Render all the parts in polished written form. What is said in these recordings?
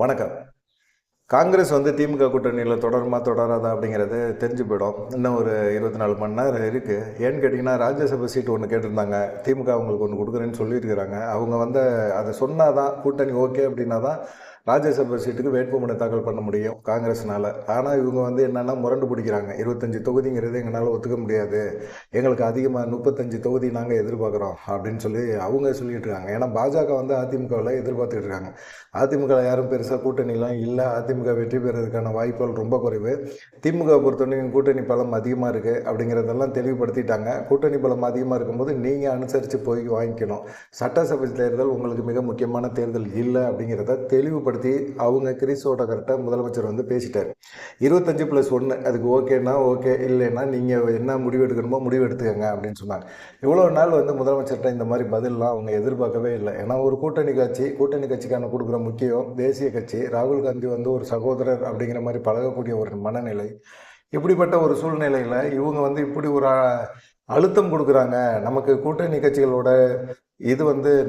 வணக்கம். காங்கிரஸ் திமுக கூட்டணியில் தொடருமா தொடராதா அப்படிங்கிறது தெரிஞ்சு போயிடும். இன்னும் ஒரு 24 மணி நேரம் இருக்குது. ஏன்னு கேட்டிங்கன்னா, ராஜ்யசபா சீட்டு ஒன்று கேட்டிருந்தாங்க. திமுக அவங்களுக்கு ஒன்று கொடுக்குறேன்னு சொல்லியிருக்கிறாங்க. அவங்க அதை சொன்னால் தான் கூட்டணி ஓகே அப்படின்னா தான் ராஜ்யசபா சீட்டுக்கு வேட்புமனு தாக்கல் பண்ண முடியும் காங்கிரஸ்னால். ஆனால் இவங்க என்னென்னா முரண்டு பிடிக்கிறாங்க. 25 தொகுதிங்கிறது எங்களால் ஒத்துக்க முடியாது, எங்களுக்கு அதிகமாக 35 தொகுதி நாங்கள் எதிர்பார்க்குறோம் அப்படின்னு சொல்லி அவங்க சொல்லிட்டு இருக்காங்க. ஏன்னா பாஜக அதிமுகவில் எதிர்பார்த்துக்கிட்டு இருக்காங்க. அதிமுக யாரும் பெருசாக கூட்டணிலாம் இல்லை. அதிமுக வெற்றி பெறுவதற்கான வாய்ப்புகள் ரொம்ப குறைவு. திமுக பொறுத்தவரைக்கும் கூட்டணி பலம் அதிகமாக இருக்குது அப்படிங்கிறதெல்லாம் தெளிவுபடுத்திட்டாங்க. கூட்டணி பலம் அதிகமாக இருக்கும்போது நீங்கள் அனுசரித்து போய் வாங்கிக்கணும். சட்டசபை தேர்தல் உங்களுக்கு மிக முக்கியமான தேர்தல் இல்லை அப்படிங்கிறத தெளிவுபடுத்தி அவங்க கிரீஸோட கரெக்டாக முதலமைச்சர் பேசிட்டார். 25+1 அதுக்கு ஓகேன்னா ஓகே, இல்லைன்னா நீங்கள் என்ன முடிவு எடுக்கணுமோ முடிவு எடுத்துக்கங்க அப்படின்னு சொன்னாங்க. இவ்வளோ நாள் முதலமைச்சர்கிட்ட இந்த மாதிரி பதிலெலாம் அவங்க எதிர்பார்க்கவே இல்லை. ஏன்னா ஒரு கூட்டணி கட்சிக்கான கொடுக்குற முக்கியம் தேசிய கட்சி. ராகுல் காந்தி ஒரு சகோதரர் அப்படிங்கிற மாதிரி பழகக்கூடிய ஒரு மனநிலை. இப்படிப்பட்ட ஒரு சூழ்நிலையில் இவங்க இப்படி ஒரு அழுத்தம் கொடுக்குறாங்க. நமக்கு கூட்டணி கட்சிகளோட இது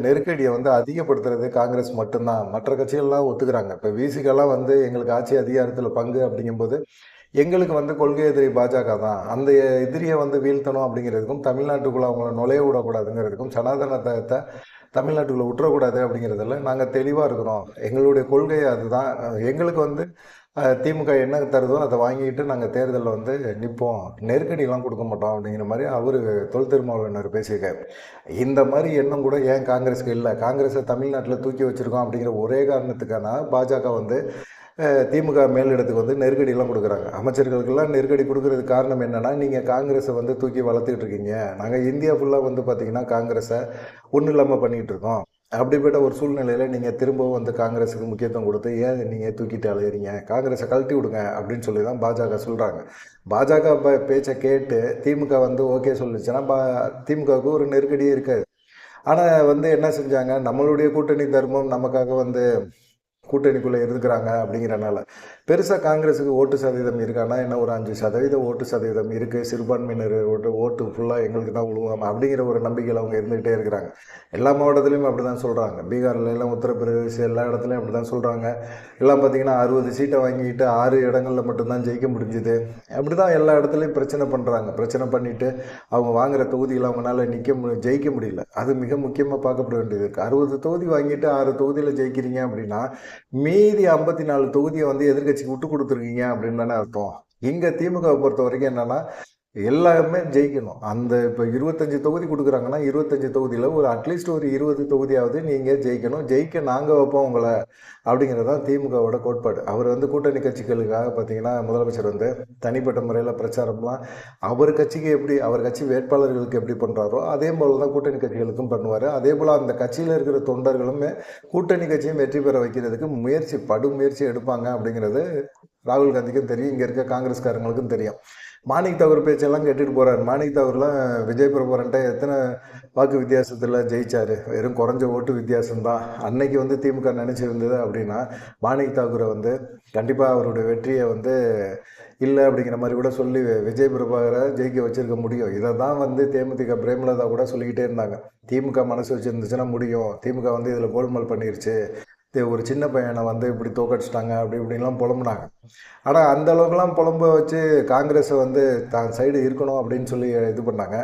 நெருக்கடியை அதிகப்படுத்துறது காங்கிரஸ் மட்டும்தான். மற்ற கட்சிகள்லாம் ஒத்துக்கிறாங்க. இப்போ விசிகெல்லாம் எங்களுக்கு ஆட்சி அதிகாரத்தில் பங்கு அப்படிங்கும்போது எங்களுக்கு கொள்கை எதிரி பாஜக தான். அந்த எதிரியை வீழ்த்தணும் அப்படிங்கிறதுக்கும், தமிழ்நாட்டுக்குள்ளே அவங்கள நுழைய விடக்கூடாதுங்கிறதுக்கும், சனாதனத்தை தமிழ்நாட்டுக்குள்ளே விட்டுறக்கூடாது அப்படிங்கிறதுல நாங்கள் தெளிவாக இருக்கிறோம். எங்களுடைய கொள்கை அதுதான். எங்களுக்கு திமுக என்ன தருதோ அதை வாங்கிட்டு நாங்கள் தேர்தலில் நிற்போம், நெருக்கடியெல்லாம் கொடுக்க மாட்டோம் அப்படிங்கிற மாதிரி அவர் தொல் திருமாவளவன் பேசியிருக்காரு. இந்த மாதிரி எண்ணம் கூட ஏன் காங்கிரஸுக்கு இல்லை? காங்கிரஸை தமிழ்நாட்டில் தூக்கி வச்சுருக்கோம் அப்படிங்கிற ஒரே காரணத்துக்கான பாஜக திமுக மேலிடத்துக்கு நெருக்கடியெல்லாம் கொடுக்குறாங்க. அமைச்சர்களுக்கெல்லாம் நெருக்கடி கொடுக்கறதுக்கு காரணம் என்னென்னா, நீங்கள் காங்கிரஸை தூக்கி வளர்த்துக்கிட்டு இருக்கீங்க, நாங்கள் இந்தியா ஃபுல்லாக பார்த்திங்கன்னா காங்கிரஸை ஒன்றும் இல்லாமல் பண்ணிகிட்டு இருக்கோம். அப்படிப்பட்ட ஒரு சூழ்நிலையில் நீங்கள் திரும்பவும் காங்கிரஸுக்கு முக்கியத்துவம் கொடுத்து ஏன் நீங்கள் தூக்கிட்டு அலையிறீங்க, காங்கிரஸை கழட்டி விடுங்க அப்படின்னு சொல்லி தான் பாஜக சொல்கிறாங்க. பாஜக பேச்சை கேட்டு திமுக ஓகே சொல்லிச்சுன்னா திமுகவுக்கு ஒரு நெருக்கடியே இருக்காது. ஆனால் என்ன செஞ்சாங்க, நம்மளுடைய கூட்டணி தர்மம் நமக்காக கூட்டணிக்குள்ளே இருக்கிறாங்க அப்படிங்கிறனால பெருசாக காங்கிரஸுக்கு ஓட்டு சதவீதம் இருக்கான்னா என்ன, ஒரு 5% ஓட்டு சதவீதம் இருக்குது. சிறுபான்மையினர் ஓட்டு ஃபுல்லாக எங்களுக்கு தான் விழுவாங்க அப்படிங்கிற ஒரு நம்பிக்கையில் அவங்க இருந்துகிட்டே இருக்கிறாங்க. எல்லா மாவட்டத்துலேயும் அப்படி தான் சொல்கிறாங்க. பீகாரில் எல்லாம், உத்தரப்பிரதேச எல்லா இடத்துலையும் அப்படி தான் சொல்கிறாங்க. எல்லாம் பார்த்திங்கன்னா 60 சீட்டை வாங்கிட்டு 6 இடங்களில் மட்டும்தான் ஜெயிக்க முடிஞ்சுது. அப்படி தான் எல்லா இடத்துலையும் பிரச்சனை பண்ணுறாங்க. பிரச்சனை பண்ணிவிட்டு அவங்க வாங்குகிற தொகுதியில் அவங்களால ஜெயிக்க முடியல. அது மிக முக்கியமாக பார்க்கப்பட வேண்டியது இருக்குது. 60 தொகுதி வாங்கிட்டு 6 தொகுதியில் ஜெயிக்கிறீங்க அப்படின்னா மீதி 54 தொகுதியை எதிர்கட்சிக்கு விட்டு கொடுத்துருக்கீங்க அப்படின்னு தானே அர்த்தம். இங்கே திமுகவை பொறுத்த வரைக்கும் என்னென்னா எல்லாருமே ஜெயிக்கணும். இப்போ 25 தொகுதி கொடுக்குறாங்கன்னா 25 தொகுதியில் ஒரு அட்லீஸ்ட் ஒரு 20 தொகுதியாவது நீங்கள் ஜெயிக்கணும். ஜெயிக்க நாங்கள் வைப்போம் உங்களை அப்படிங்கிறது தான் திமுகவோட கோட்பாடு. அவர் கூட்டணி கட்சிகளுக்காக பார்த்தீங்கன்னா முதலமைச்சர் தனிப்பட்ட முறையில் பிரச்சாரம்லாம் அவர் கட்சிக்கு எப்படி, அவர் கட்சி வேட்பாளர்களுக்கு எப்படி பண்ணுறாரோ அதே போல் தான் கூட்டணி கட்சிகளுக்கும் பண்ணுவார். அதே போல் அந்த கட்சியில் இருக்கிற தொண்டர்களுமே கூட்டணி கட்சியும் வெற்றி பெற வைக்கிறதுக்கு முயற்சி எடுப்பாங்க அப்படிங்கிறது ராகுல் காந்திக்கும் தெரியும், இங்கே இருக்க காங்கிரஸ்காரங்களுக்கும் தெரியும். மாணிக் தாகூர் பேச்செல்லாம் கேட்டுட்டு போகிறார். மாணிக் தாகூர்லாம் விஜய் பிரபுரன்ட்ட எத்தனை வாக்கு வித்தியாசத்தில் ஜெயிச்சார்? வெறும் குறைஞ்ச ஓட்டு வித்தியாசம்தான். அன்னைக்கு திமுக நினச்சிருந்தது அப்படின்னா மாணிக் தாகூரை கண்டிப்பாக அவருடைய வெற்றியை இல்லை அப்படிங்கிற மாதிரி கூட சொல்லி விஜய் பிரபாகரை ஜெயிக்க வச்சிருக்க முடியும். இதை தான் தேமுதிக பிரேமலதா கூட சொல்லிக்கிட்டே இருந்தாங்க. திமுக மனசு வச்சுருந்துச்சுன்னா முடியும், திமுக இதில் கோல்மால் பண்ணிருச்சு, ஒரு சின்ன பையனை இப்படி தோக்கடிச்சிட்டாங்க அப்படி இப்படின்லாம் புலம்புனாங்க. ஆனால் அந்த அளவுக்குலாம் புலம்ப வச்சு காங்கிரஸை தான் சைடு இருக்கணும் அப்படின்னு சொல்லி இது பண்ணாங்க.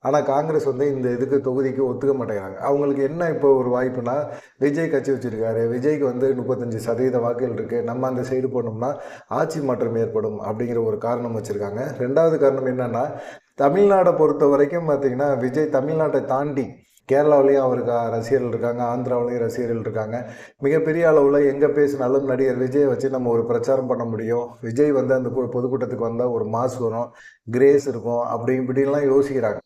ஆனால் காங்கிரஸ் இந்த இதுக்கு தொகுதிக்கு ஒத்துக்க மாட்டேங்கிறாங்க. அவங்களுக்கு என்ன இப்போ ஒரு வாய்ப்புனா, விஜய் கட்சி வச்சுருக்காரு, விஜய்க்கு 35% வாக்குகள் இருக்குது, நம்ம அந்த சைடு போனோம்னா ஆட்சி மாற்றம் ஏற்படும் அப்படிங்கிற ஒரு காரணம் வச்சுருக்காங்க. ரெண்டாவது காரணம் என்னென்னா, தமிழ்நாடை பொறுத்த வரைக்கும் பார்த்திங்கன்னா விஜய் தமிழ்நாட்டை தாண்டி கேரளாவிலையும் அவருக்கு ரசிகர்கள் இருக்காங்க, ஆந்திராவிலையும் ரசிகர்கள் இருக்காங்க. மிகப்பெரிய அளவில் எங்கே பேசினாலும் நடிகர் விஜயை வச்சு நம்ம ஒரு பிரச்சாரம் பண்ண முடியும். விஜய் அந்த பொதுக்கூட்டத்துக்கு வந்தால் ஒரு மாஸ் வரும், கிரேஸ் இருக்கும், அப்படி இப்படின்லாம் யோசிக்கிறாங்க.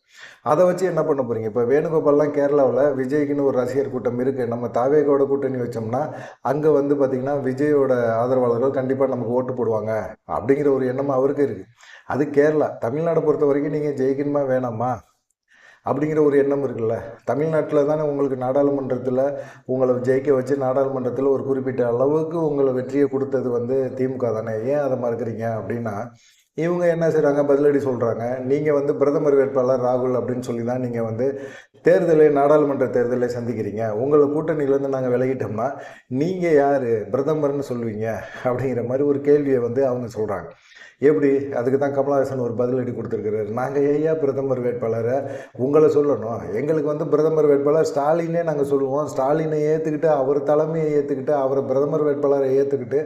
அதை வச்சு என்ன பண்ண போகிறீங்க? இப்போ வேணுகோபால்லாம் கேரளாவில் விஜய்க்குன்னு ஒரு ரசிகர் கூட்டம் இருக்குது. நம்ம தாவேகோட கூட்டணி வச்சோம்னா அங்கே பார்த்திங்கன்னா விஜயோட ஆதரவாளர்கள் கண்டிப்பாக நமக்கு ஓட்டு போடுவாங்க அப்படிங்கிற ஒரு எண்ணம் அவருக்கு இருக்குது. அது கேரளா. தமிழ்நாடை பொறுத்த வரைக்கும் நீங்கள் ஜெயிக்கணுமா வேணாமா அப்படிங்கிற ஒரு எண்ணம் இருக்குல்ல. தமிழ்நாட்டில் தானே உங்களுக்கு நாடாளுமன்றத்தில் உங்களை ஜெயிக்க வச்சு நாடாளுமன்றத்தில் ஒரு குறிப்பிட்ட அளவுக்கு உங்களை வெற்றியை கொடுத்தது திமுக தானே. ஏன் அதை மறுக்கிறீங்க அப்படின்னா, இவங்க என்ன செய்கிறாங்க, பதிலடி சொல்கிறாங்க. நீங்கள் வந்து பிரதமர் வேட்பாளர் ராகுல் அப்படின்னு சொல்லி தான் நீங்கள் வந்து நாடாளுமன்ற தேர்தலை சந்திக்கிறீங்க. உங்களை கூட்டணியிலேருந்து நாங்கள் விலகிட்டோம்னா நீங்கள் யார் பிரதமர்னு சொல்லுவீங்க அப்படிங்கிற மாதிரி ஒரு கேள்வியை வந்து அவங்க சொல்கிறாங்க. எப்படி? அதுக்கு தான் கமலஹாசன் ஒரு பதிலடி கொடுத்துருக்கிறாரு. நாங்கள் ஐயா பிரதமர் வேட்பாளரை உங்களை சொல்லணும், எங்களுக்கு வந்து பிரதமர் வேட்பாளர் ஸ்டாலினே நாங்கள் சொல்லுவோம். ஸ்டாலினை ஏற்றுக்கிட்டு அவர் தலைமையை ஏற்றுக்கிட்டு அவரை பிரதமர் வேட்பாளரை ஏற்றுக்கிட்டு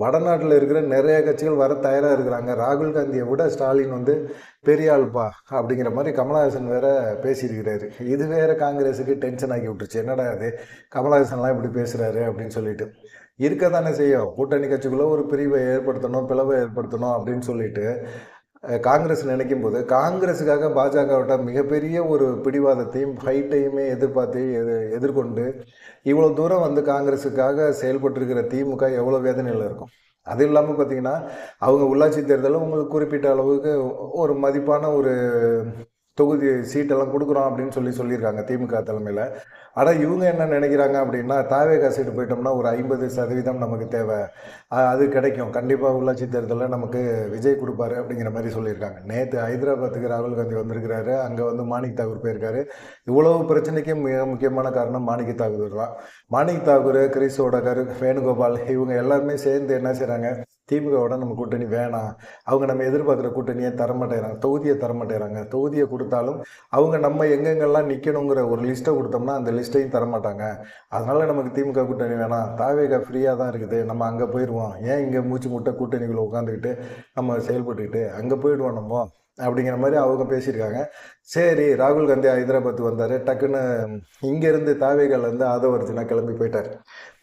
வடநாட்டில் இருக்கிற நிறைய கட்சிகள் வர தயாராக இருக்கிறாங்க. ராகுல் காந்தியை விட ஸ்டாலின் வந்து பெரிய ஆள்ப்பா அப்படிங்கிற மாதிரி கமலஹாசன் வேற பேசியிருக்கிறாரு. இது வேற காங்கிரஸுக்கு டென்ஷன் ஆக்கி விட்டுருச்சு. என்னடா அது கமலஹாசன்லாம் இப்படி பேசுகிறாரு அப்படின்னு சொல்லிட்டு இருக்க தானே செய்யும். கூட்டணி கட்சிக்குள்ளே ஒரு பிரிவை ஏற்படுத்தணும், பிளவை ஏற்படுத்தணும் அப்படின்னு சொல்லிட்டு காங்கிரஸ் நினைக்கும் போது காங்கிரஸுக்காக பாஜகவிட்ட மிகப்பெரிய ஒரு பிடிவாதத்தையும் ஃபைட்டையுமே எதிர்கொண்டு இவ்வளோ தூரம் வந்து காங்கிரஸுக்காக செயல்பட்டுருக்கிற திமுக எவ்வளோ வேதனையில் இருக்கும். அது இல்லாமல் பார்த்தீங்கன்னா அவங்க உள்ளாட்சி தேர்தலில் உங்களுக்கு குறிப்பிட்ட அளவுக்கு ஒரு மதிப்பான ஒரு தொகுதி சீட்டெல்லாம் கொடுக்குறோம் அப்படின்னு சொல்லியிருக்காங்க திமுக தலைமையில். ஆனால் இவங்க என்ன நினைக்கிறாங்க அப்படின்னா தாவேகா சீட்டு போயிட்டோம்னா ஒரு 50% நமக்கு தேவை, அது கிடைக்கும், கண்டிப்பாக உள்ளாட்சி தேர்தலில் நமக்கு விஜய் கொடுப்பாரு அப்படிங்கிற மாதிரி சொல்லியிருக்காங்க. நேற்று ஹைதராபாத்துக்கு ராகுல் காந்தி வந்திருக்கிறாரு. அங்கே வந்து மாணிக் தாகூர் போயிருக்காரு. இவ்வளவு பிரச்சனைக்கு மிக முக்கியமான காரணம் மாணிக் தாகூர் தான். மாணிக் தாகூர், கிரிஸ் ஓடகர், வேணுகோபால் இவங்க எல்லாருமே சேர்ந்து என்ன செய்கிறாங்க, திமுகவோட நம்ம கூட்டணி வேணாம், அவங்க நம்ம எதிர்பார்க்குற கூட்டணியை தரமாட்டேறாங்க, தொகுதியை தரமாட்டேறாங்க. தொகுதியை கொடுத்தாலும் அவங்க நம்ம எங்கெங்கெல்லாம் நிற்கணுங்கிற ஒரு லிஸ்ட்டை கொடுத்தோம்னா அந்த லிஸ்ட்டையும் தரமாட்டாங்க. அதனால் நமக்கு திமுக கூட்டணி வேணாம், தாவேகா ஃப்ரீயாக தான் இருக்குது, நம்ம அங்கே போயிடுவோம், ஏன் இங்கே மூச்சு முட்டை கூட்டணிக்குள்ளே உட்காந்துக்கிட்டு நம்ம செயல்பட்டுக்கிட்டு அங்கே போயிடுவோம் நம்ம அப்படிங்கிற மாதிரி அவங்க பேசியிருக்காங்க. சரி, ராகுல் காந்தி ஹைதராபாத் வந்தார். டக்குன்னு இங்கேருந்து தாவேகாலேருந்து ஆதவர்ஜுனா கிளம்பி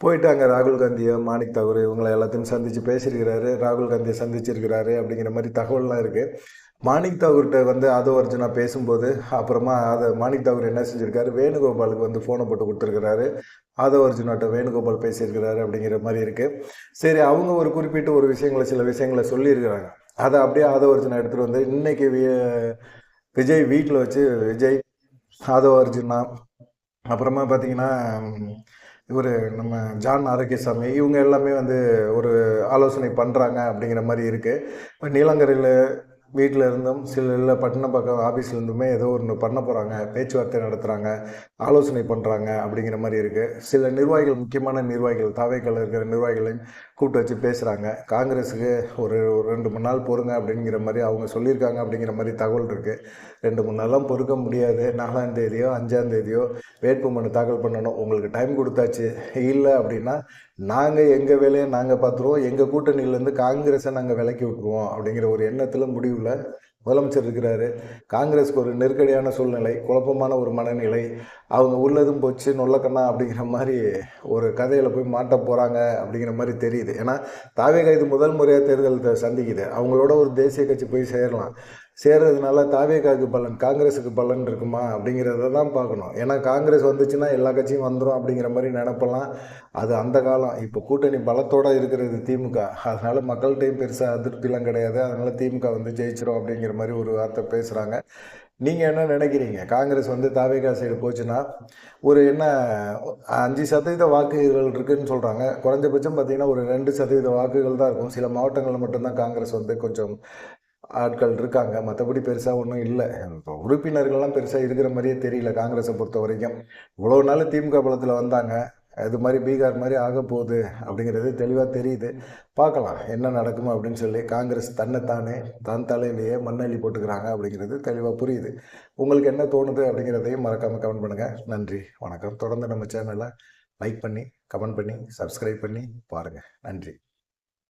போயிட்டு அங்கே ராகுல் காந்தியை, மாணிக் தாகூர் இவங்களை எல்லாத்தையும் சந்தித்து பேசியிருக்கிறாரு. ராகுல் காந்தியை சந்திச்சிருக்கிறாரு அப்படிங்கிற மாதிரி தகவல்லாம் இருக்குது. மாணிக் தாகூர்கிட்ட வந்து ஆதவர்ஜுனா பேசும்போது அப்புறமா மாணிக் தாகூர் என்ன செஞ்சுருக்காரு, வேணுகோபாலுக்கு வந்து ஃபோனை போட்டு கொடுத்துருக்கிறாரு. ஆதவர்ஜுனாட்ட வேணுகோபால் பேசியிருக்கிறாரு அப்படிங்கிற மாதிரி இருக்குது. சரி, அவங்க ஒரு குறிப்பிட்ட ஒரு சில விஷயங்களை சொல்லியிருக்கிறாங்க. அதை அப்படியே ஆதவர்ஜுனா எடுத்துகிட்டு வந்து இன்னைக்கு விஜய் வீட்டில் வச்சு விஜய், ஆதவர்ஜுனா, அப்புறமா பார்த்தீங்கன்னா இவர் நம்ம ஜான் ஆரோக்கியசாமி இவங்க எல்லாமே வந்து ஒரு ஆலோசனை பண்ணுறாங்க அப்படிங்கிற மாதிரி இருக்குது. இப்போ நீலங்கரையில் வீட்டில் இருந்தும் சில பட்டினப்பாக்கம் ஆஃபீஸ்லேருந்துமே ஏதோ ஒன்று பண்ண போகிறாங்க, பேச்சுவார்த்தை நடத்துகிறாங்க, ஆலோசனை பண்ணுறாங்க அப்படிங்கிற மாதிரி இருக்குது. சில நிர்வாகிகள், முக்கியமான நிர்வாகிகள், தாவேக்கால இருக்கிற நிர்வாகிகளையும் கூப்பிட்டு வச்சு பேசுகிறாங்க. காங்கிரஸுக்கு ஒரு 2-3 நாள் பொறுங்க அப்படிங்கிற மாதிரி அவங்க சொல்லியிருக்காங்க அப்படிங்கிற மாதிரி தகவல் இருக்குது. 2-3 நாள்லாம் பொறுக்க முடியாது, 4ஆம் தேதியோ 5ஆம் தேதியோ வேட்புமனு தாக்கல் பண்ணணும், உங்களுக்கு டைம் கொடுத்தாச்சு. இல்லை அப்படின்னா நாங்கள் எங்கள் வேலையை நாங்கள் பார்த்துருவோம், எங்கள் கூட்டணியிலேருந்து காங்கிரஸை நாங்கள் விலக்கி விட்டுருவோம் அப்படிங்கிற ஒரு எண்ணத்தில் முடிவில் முதலமைச்சர் இருக்கிறாரு. காங்கிரஸுக்கு ஒரு நெருக்கடியான சூழ்நிலை, குழப்பமான ஒரு மனநிலை, அவங்க உள்ளதும் போச்சு நொல்லக்கண்ணா அப்படிங்கிற மாதிரி ஒரு கதையில் போய் மாட்ட போகிறாங்க அப்படிங்கிற மாதிரி தெரியுது. ஏன்னா தாவேகா இது முதல் முறையாக தேர்தல் சந்திக்குது. அவங்களோட ஒரு தேசிய கட்சி போய் சேர்றதுனால தாவேகாவுக்கு பலன், காங்கிரஸுக்கு பலன் இருக்குமா அப்படிங்கிறத தான் பார்க்கணும். ஏன்னா காங்கிரஸ் வந்துச்சுன்னா எல்லா கட்சியும் வந்துடும் அப்படிங்கிற மாதிரி நினப்பெல்லாம் அது அந்த காலம். இப்போ கூட்டணி பலத்தோடு இருக்கிறது திமுக, அதனால் மக்கள்கிட்டையும் பெருசாக அதிருப்திலாம் கிடையாது. அதனால் திமுக வந்து ஜெயிச்சிடும் அப்படிங்கிற மாதிரி ஒரு வார்த்தை பேசுகிறாங்க. நீங்கள் என்ன நினைக்கிறீங்க? காங்கிரஸ் வந்து தாவேகா சைடு போச்சுன்னா ஒரு 5% வாக்குகள் இருக்குதுன்னு சொல்கிறாங்க. குறைஞ்சபட்சம் பார்த்திங்கன்னா ஒரு 2% வாக்குகள் தான் இருக்கும். சில மாவட்டங்களில் மட்டும்தான் காங்கிரஸ் வந்து கொஞ்சம் ஆட்கள் இருக்காங்க, மற்றபடி பெருசாக ஒன்றும் இல்லை. இப்போ உறுப்பினர்கள்லாம் பெருசாக இருக்கிற மாதிரியே தெரியல காங்கிரஸை பொறுத்த வரைக்கும். இவ்வளோ நாள் திமுக பலத்தில் வந்தாங்க, அது மாதிரி பீகார் மாதிரி ஆக போகுது அப்படிங்கிறது தெளிவாக தெரியுது. பார்க்கலாம் என்ன நடக்குமோ அப்படின்னு சொல்லி. காங்கிரஸ் தன்னைத்தானே தன் தலையிலேயே மண்ணள்ளி போட்டுக்கிறாங்க அப்படிங்கிறது தெளிவாக புரியுது. உங்களுக்கு என்ன தோணுது அப்படிங்கிறதையும் மறக்காமல் கமெண்ட் பண்ணுங்கள். நன்றி, வணக்கம். தொடர்ந்து நம்ம சேனலை லைக் பண்ணி, கமெண்ட் பண்ணி, சப்ஸ்கிரைப் பண்ணி பாருங்கள். நன்றி.